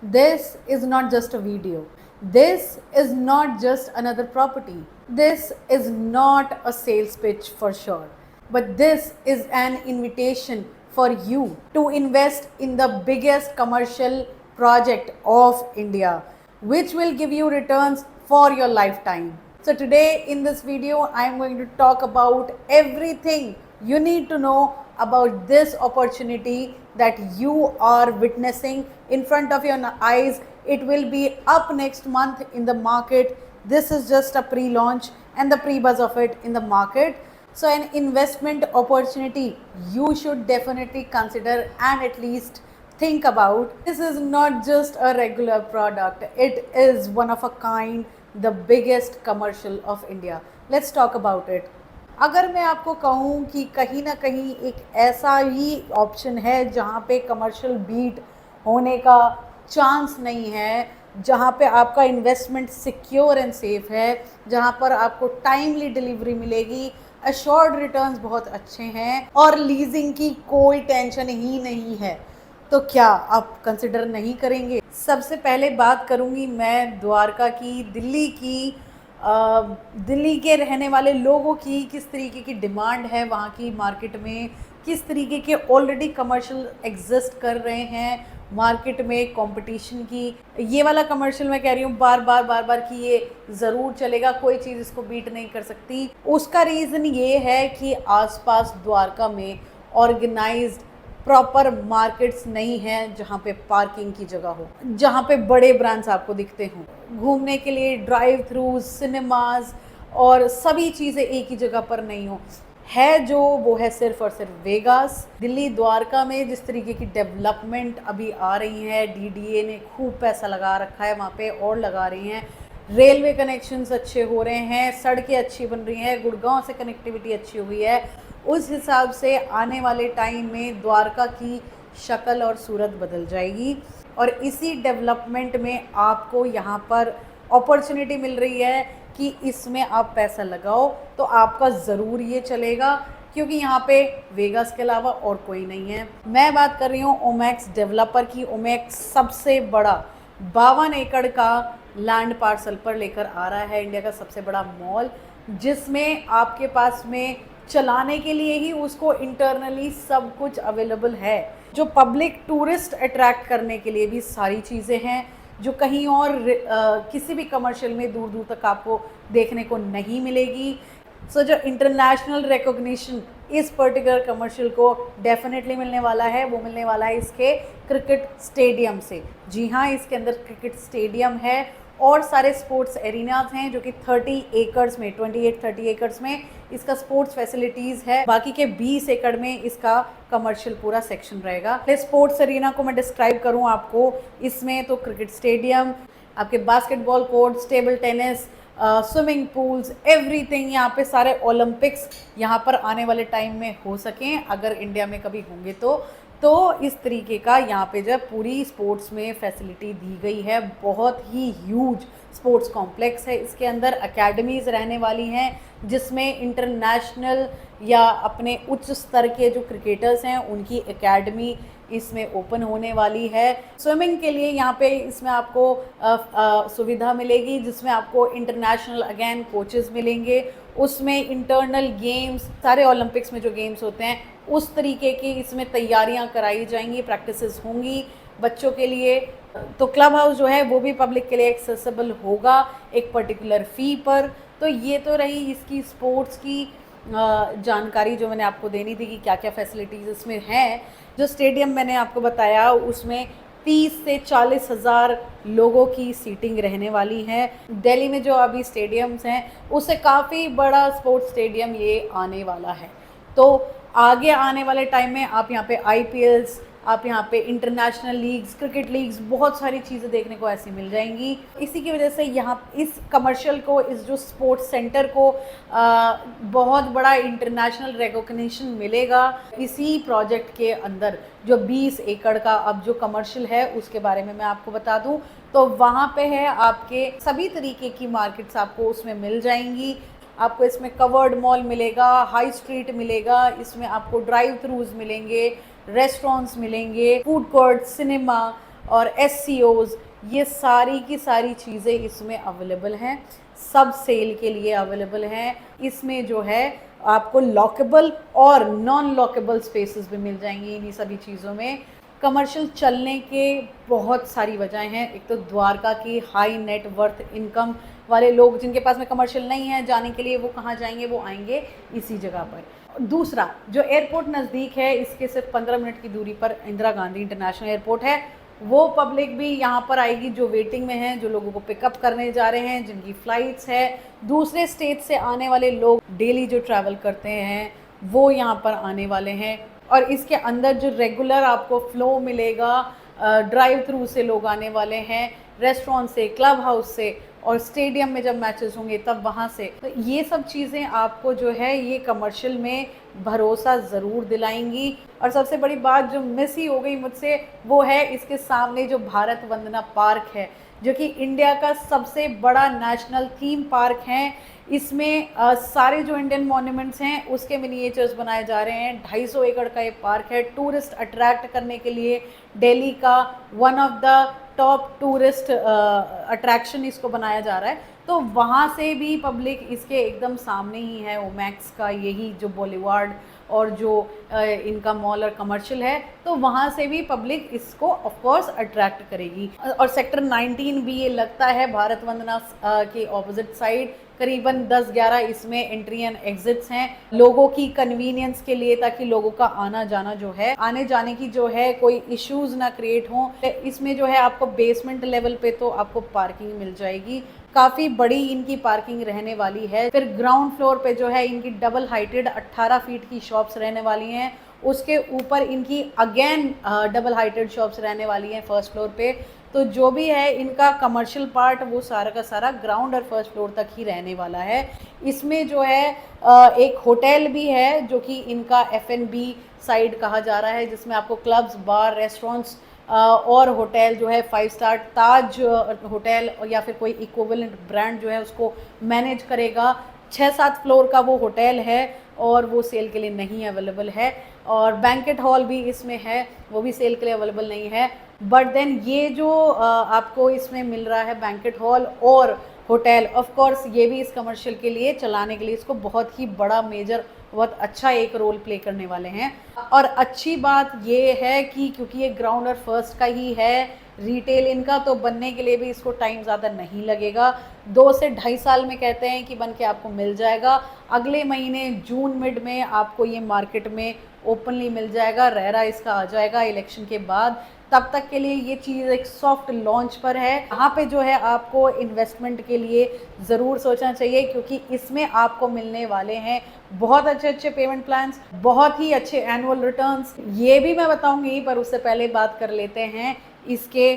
This is not just a video. This is not just another property. This is not a sales pitch for sure. But this is an invitation for you to invest in the biggest commercial project of India, which will give you returns for your lifetime. So today in this video, I am going to talk about everything you need to know about this opportunity that you are witnessing in front of your eyes. It will be up next month in the market. This is just a pre-launch and the pre-buzz of it in the market. So an investment opportunity you should definitely consider and at least think about. This is not just a regular product. It is one of a kind, the biggest commercial of India. Let's talk about it. अगर मैं आपको कहूँ कि कहीं ना कहीं एक ऐसा ही ऑप्शन है जहाँ पे कमर्शियल बीट होने का चांस नहीं है, जहाँ पे आपका इन्वेस्टमेंट सिक्योर एंड सेफ है, जहाँ पर आपको टाइमली डिलीवरी मिलेगी, अश्योर्ड रिटर्न्स बहुत अच्छे हैं और लीजिंग की कोई टेंशन ही नहीं है, तो क्या आप कंसिडर नहीं करेंगे? सबसे पहले बात करूँगी मैं द्वारका की, दिल्ली की, दिल्ली के रहने वाले लोगों की किस तरीके की डिमांड है वहाँ की मार्केट में, किस तरीके के ऑलरेडी कमर्शियल एग्जिस्ट कर रहे हैं मार्केट में, कंपटीशन की। ये वाला कमर्शियल मैं कह रही हूँ बार बार कि ये ज़रूर चलेगा, कोई चीज़ इसको बीट नहीं कर सकती। उसका रीज़न ये है कि आसपास द्वारका में ऑर्गेनाइज्ड प्रॉपर मार्केट्स नहीं हैं जहाँ पे पार्किंग की जगह हो, जहाँ पे बड़े ब्रांड्स आपको दिखते हों, घूमने के लिए ड्राइव थ्रू, सिनेमाज और सभी चीज़ें एक ही जगह पर नहीं हो। है जो वो है सिर्फ और सिर्फ वेगास। दिल्ली द्वारका में जिस तरीके की डेवलपमेंट अभी आ रही है, डीडीए ने खूब पैसा लगा रखा है वहाँ पे और लगा रही हैं, रेलवे कनेक्शंस अच्छे हो रहे हैं, सड़कें अच्छी बन रही हैं, गुड़गांव से कनेक्टिविटी अच्छी हुई है, उस हिसाब से आने वाले टाइम में द्वारका की शक्ल और सूरत बदल जाएगी। और इसी डेवलपमेंट में आपको यहाँ पर अपॉर्चुनिटी मिल रही है कि इसमें आप पैसा लगाओ तो आपका ज़रूर ये चलेगा, क्योंकि यहाँ पे वेगास के अलावा और कोई नहीं है। मैं बात कर रही हूँ ओमैक्स डेवलपर की। ओमैक्स सबसे बड़ा 52 एकड़ का लैंड पार्सल पर लेकर आ रहा है इंडिया का सबसे बड़ा मॉल, जिसमें आपके पास में चलाने के लिए ही उसको इंटरनली सब कुछ अवेलेबल है, जो पब्लिक टूरिस्ट अट्रैक्ट करने के लिए भी सारी चीज़ें हैं जो कहीं और किसी भी कमर्शियल में दूर दूर तक आपको देखने को नहीं मिलेगी। सो जो इंटरनेशनल रिकॉग्निशन इस पर्टिकुलर कमर्शियल को डेफिनेटली मिलने वाला है, वो मिलने वाला है इसके क्रिकेट स्टेडियम से। जी हाँ, इसके अंदर क्रिकेट स्टेडियम है और सारे स्पोर्ट्स एरिनाज हैं जो कि 30 एकड़्स में, 28-30 एकड़्स में इसका स्पोर्ट्स फैसिलिटीज़ है। बाकी के 20 एकड़ में इसका कमर्शियल पूरा सेक्शन रहेगा। स्पोर्ट्स एरिना को मैं डिस्क्राइब करूं आपको, इसमें तो क्रिकेट स्टेडियम, आपके basketball court, table tennis, swimming pools, everything, यहाँ पे सारे ओलंपिक्स यहाँ पर आने वाले टाइम में हो सकें अगर इंडिया में कभी होंगे तो इस तरीके का यहाँ पे जब पूरी स्पोर्ट्स में फैसिलिटी दी गई है। बहुत ही ह्यूज स्पोर्ट्स कॉम्प्लेक्स है, इसके अंदर एकेडमीज़ रहने वाली हैं जिसमें इंटरनेशनल या अपने उच्च स्तर के जो क्रिकेटर्स हैं उनकी एकेडमी इसमें ओपन होने वाली है। स्विमिंग के लिए यहाँ पे इसमें आपको सुविधा मिलेगी, जिसमें आपको इंटरनेशनल अगेन कोचेस मिलेंगे, उसमें इंटरनल गेम्स, सारे ओलंपिक्स में जो गेम्स होते हैं उस तरीके की इसमें तैयारियां कराई जाएंगी, प्रैक्टिसेस होंगी बच्चों के लिए। तो क्लब हाउस जो है वो भी पब्लिक के लिए एक्सेसिबल होगा एक पर्टिकुलर फ़ी पर। तो ये तो रही इसकी स्पोर्ट्स की जानकारी जो मैंने आपको देनी थी कि क्या क्या फैसिलिटीज़ इसमें हैं। जो स्टेडियम मैंने आपको बताया उसमें 30 से 40 हज़ार लोगों की सीटिंग रहने वाली है। दिल्ली में जो अभी स्टेडियम्स हैं उससे काफ़ी बड़ा स्पोर्ट्स स्टेडियम ये आने वाला है। तो आगे आने वाले टाइम में आप यहाँ पे आईपीएल्स, आप यहाँ पे इंटरनेशनल लीग्स, क्रिकेट लीग्स, बहुत सारी चीज़ें देखने को ऐसी मिल जाएंगी। इसी की वजह से यहाँ इस कमर्शियल को, इस जो स्पोर्ट्स सेंटर को बहुत बड़ा इंटरनेशनल रिकॉग्निशन मिलेगा। इसी प्रोजेक्ट के अंदर जो 20 एकड़ का अब जो कमर्शियल है उसके बारे में मैं आपको बता दूँ तो वहाँ पे है आपके सभी तरीके की मार्केट्स आपको उसमें मिल जाएंगी। आपको इसमें कवर्ड मॉल मिलेगा, हाई स्ट्रीट मिलेगा, इसमें आपको ड्राइव थ्रूज मिलेंगे, रेस्टोरेंट्स मिलेंगे, फूड कोर्ट, सिनेमा, और SCOs, ये सारी की सारी चीज़ें इसमें अवेलेबल हैं, सब सेल के लिए अवेलेबल हैं। इसमें जो है आपको लॉकेबल और नॉन लॉकेबल स्पेसेस भी मिल जाएंगी इन्हीं सभी चीज़ों में। कमर्शियल चलने के बहुत सारी वजहें हैं। एक तो द्वारका की हाई नेट वर्थ इनकम वाले लोग जिनके पास में कमर्शियल नहीं है जाने के लिए, वो कहाँ जाएंगे, वो आएंगे इसी जगह पर। दूसरा, जो एयरपोर्ट नज़दीक है, इसके सिर्फ 15 मिनट की दूरी पर इंदिरा गांधी इंटरनेशनल एयरपोर्ट है। वो पब्लिक भी यहाँ पर आएगी जो वेटिंग में है, जो लोगों को पिकअप करने जा रहे हैं, जिनकी फ़्लाइट्स है। दूसरे स्टेट से आने वाले लोग डेली जो ट्रैवल करते हैं वो यहाँ पर आने वाले हैं। और इसके अंदर जो रेगुलर आपको फ़्लो मिलेगा, ड्राइव थ्रू से लोग आने वाले हैं, रेस्टोरेंट से, क्लब हाउस से, और स्टेडियम में जब मैचेस होंगे तब वहाँ से। तो ये सब चीज़ें आपको जो है ये कमर्शियल में भरोसा ज़रूर दिलाएंगी। और सबसे बड़ी बात जो मिस ही हो गई मुझसे, वो है इसके सामने जो भारत वंदना पार्क है, जो कि इंडिया का सबसे बड़ा नेशनल थीम पार्क है। इसमें सारे जो इंडियन मॉन्यूमेंट्स हैं उसके मिनिएचर्स बनाए जा रहे हैं। 250 एकड़ का ये पार्क है। टूरिस्ट अट्रैक्ट करने के लिए दिल्ली का one of the top tourist attraction इसको बनाया जा रहा है। तो वहाँ से भी पब्लिक, इसके एकदम सामने ही है ओमैक्स का यही जो बॉलीवार्ड और जो इनका मॉल और कमर्शियल है, तो वहाँ से भी पब्लिक इसको ऑफ कोर्स अट्रैक्ट करेगी। और सेक्टर 19 भी ये लगता है भारत वंदना के ऑपोजिट साइड, करीबन 10-11 इसमें एंट्री एंड एग्जिट्स हैं लोगों की कन्वीनियंस के लिए, ताकि लोगों का आना जाना जो है, आने जाने की जो है कोई इश्यूज ना क्रिएट हो। इसमें जो है आपको बेसमेंट लेवल पे तो आपको पार्किंग मिल जाएगी, काफ़ी बड़ी इनकी पार्किंग रहने वाली है। फिर ग्राउंड फ्लोर पे जो है इनकी डबल हाइटेड 18 फीट की शॉप्स रहने वाली हैं। उसके ऊपर इनकी अगेन डबल हाइटेड शॉप्स रहने वाली हैं फर्स्ट फ्लोर पे। तो जो भी है इनका कमर्शियल पार्ट वो सारा का सारा ग्राउंड और फर्स्ट फ्लोर तक ही रहने वाला है। इसमें जो है एक होटल भी है जो कि इनका F&B साइड कहा जा रहा है, जिसमें आपको क्लब्स, बार, रेस्टोरेंट्स और होटल जो है 5 स्टार ताज होटल या फिर कोई इक्विवेलेंट ब्रांड जो है उसको मैनेज करेगा। 6-7 फ्लोर का वो होटल है और वो सेल के लिए नहीं अवेलेबल है। और बैंकेट हॉल भी इसमें है, वो भी सेल के लिए अवेलेबल नहीं है। बट देन ये जो आपको इसमें मिल रहा है बैंकेट हॉल और होटल, ऑफ कोर्स ये भी इस कमर्शियल के लिए चलाने के लिए इसको बहुत ही बड़ा मेजर, बहुत अच्छा एक रोल प्ले करने वाले हैं। और अच्छी बात ये है कि क्योंकि ये ग्राउंड और फर्स्ट का ही है रिटेल इनका, तो बनने के लिए भी इसको टाइम ज़्यादा नहीं लगेगा। 2 से 2.5 साल में कहते हैं कि बन के आपको मिल जाएगा। अगले महीने जून मिड में आपको ये मार्केट में ओपनली मिल जाएगा। रेरा इसका आ जाएगा इलेक्शन के बाद। तब तक के लिए ये चीज़ एक सॉफ्ट लॉन्च पर है। यहाँ पे जो है आपको इन्वेस्टमेंट के लिए ज़रूर सोचना चाहिए, क्योंकि इसमें आपको मिलने वाले हैं बहुत अच्छे अच्छे पेमेंट प्लान्स, बहुत ही अच्छे एनुअल रिटर्न्स। ये भी मैं बताऊंगी, पर उससे पहले बात कर लेते हैं इसके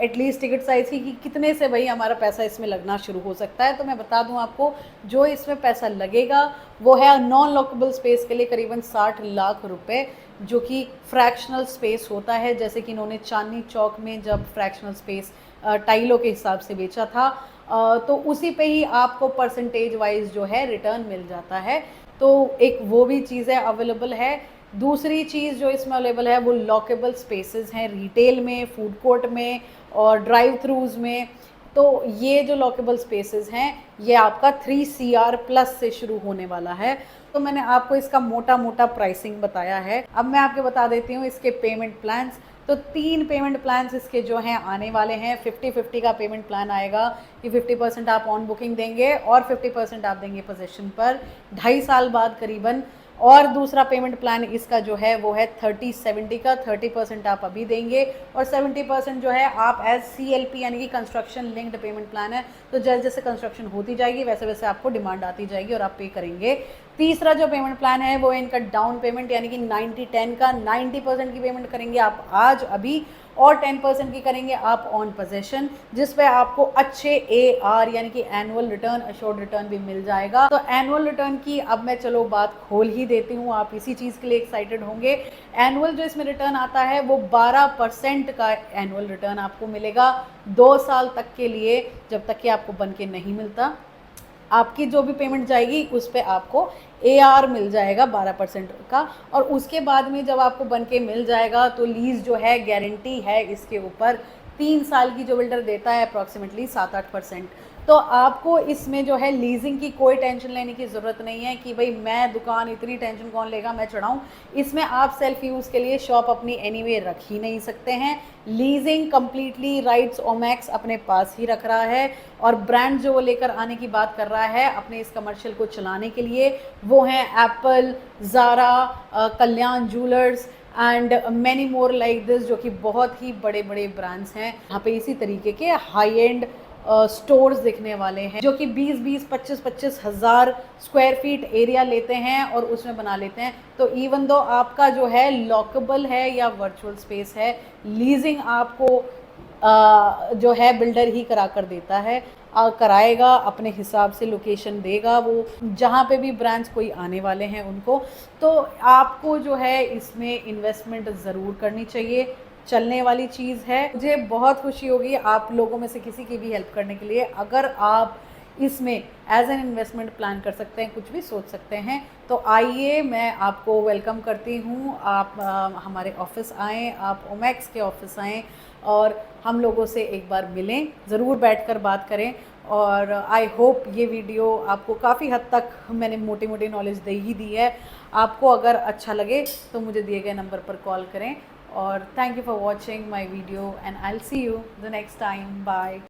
एटलीस्ट टिकट साइज़ की कि कितने से भाई हमारा पैसा इसमें लगना शुरू हो सकता है। तो मैं बता दूं आपको, जो इसमें पैसा लगेगा वो है नॉन लॉकेबल स्पेस के लिए करीबन 60 लाख रुपए, जो कि फ्रैक्शनल स्पेस होता है। जैसे कि इन्होंने चांदनी चौक में जब फ्रैक्शनल स्पेस टाइलों के हिसाब से बेचा था, तो उसी पे ही आपको परसेंटेज वाइज जो है रिटर्न मिल जाता है। तो एक वो भी चीज़ें अवेलेबल है। दूसरी चीज़ जो इसमें अवेलेबल है वो लॉकेबल स्पेसेस हैं रिटेल में, फूड कोर्ट में और ड्राइव थ्रूज़ में। तो ये जो लॉकेबल स्पेसेस हैं ये आपका 3 CR प्लस से शुरू होने वाला है। तो मैंने आपको इसका मोटा मोटा प्राइसिंग बताया है। अब मैं आपको बता देती हूँ इसके पेमेंट प्लान्स। तो 3 पेमेंट प्लान्स इसके जो हैं आने वाले हैं। 50-50 का पेमेंट प्लान आएगा कि 50% आप ऑन बुकिंग देंगे और 50% आप देंगे पोजेशन पर 2.5 साल बाद करीबन। और दूसरा पेमेंट प्लान इसका जो है वो है 30-70 का। 30% आप अभी देंगे और 70% जो है आप एज CLP यानी कि कंस्ट्रक्शन लिंक्ड पेमेंट प्लान है। तो जैसे जैसे कंस्ट्रक्शन होती जाएगी वैसे वैसे आपको डिमांड आती जाएगी और आप पे करेंगे। तीसरा जो पेमेंट प्लान है वो है इनका डाउन पेमेंट यानी कि 90-10 का। 90% की पेमेंट करेंगे आप आज अभी और 10% की करेंगे आप ऑन पोजेशन, जिस पे आपको अच्छे AR यानी कि एनुअल रिटर्न, अश्योर्ड रिटर्न भी मिल जाएगा। तो एनुअल रिटर्न की अब मैं चलो बात खोल ही देती हूँ, आप इसी चीज़ के लिए एक्साइटेड होंगे। एनुअल जो इसमें रिटर्न आता है वो 12% का एनुअल रिटर्न आपको मिलेगा 2 साल तक के लिए, जब तक कि आपको बन के नहीं मिलता। आपकी जो भी पेमेंट जाएगी उस पे आपको AR मिल जाएगा 12% का। और उसके बाद में जब आपको बन के मिल जाएगा तो लीज़ जो है गारंटी है इसके ऊपर 3 साल की, जो बिल्डर देता है अप्रॉक्सीमेटली 7-8%। तो आपको इसमें जो है लीजिंग की कोई टेंशन लेने की ज़रूरत नहीं है कि भाई मैं दुकान, इतनी टेंशन कौन लेगा, मैं चढ़ाऊँ। इसमें आप सेल्फ यूज़ के लिए शॉप अपनी एनीवे रख ही नहीं सकते हैं। लीजिंग कंप्लीटली राइट्स ओमैक्स अपने पास ही रख रहा है, और ब्रांड जो वो लेकर आने की बात कर रहा है अपने इस कमर्शियल को चलाने के लिए, वो हैं Apple, Zara, Kalyan jewellers and many more like this, जो कि बहुत ही बड़े बड़े ब्रांड्स हैं। यहाँ पे इसी तरीके के हाई एंड स्टोर्स दिखने वाले हैं जो कि 20-20, 25-25 हज़ार स्क्वायर फीट एरिया लेते हैं और उसमें बना लेते हैं। तो इवन दो आपका जो है लॉकेबल है या वर्चुअल स्पेस है, लीजिंग आपको जो है बिल्डर ही करा कर देता है, कराएगा अपने हिसाब से, लोकेशन देगा वो जहाँ पे भी ब्रांच कोई आने वाले हैं उनको। तो आपको जो है इसमें इन्वेस्टमेंट ज़रूर करनी चाहिए, चलने वाली चीज़ है। मुझे बहुत खुशी होगी आप लोगों में से किसी की भी हेल्प करने के लिए। अगर आप इसमें एज एन इन्वेस्टमेंट प्लान कर सकते हैं, कुछ भी सोच सकते हैं, तो आइए, मैं आपको वेलकम करती हूँ। आप हमारे ऑफिस आएँ, आप ओमैक्स के ऑफिस आएँ और हम लोगों से एक बार मिलें, ज़रूर बैठकर बात करें। और आई होप ये वीडियो आपको काफ़ी हद तक मैंने मोटी मोटी नॉलेज दे ही दी है। आपको अगर अच्छा लगे तो मुझे दिए गए नंबर पर कॉल करें। और thank you for watching my video and I will see you the next time. Bye.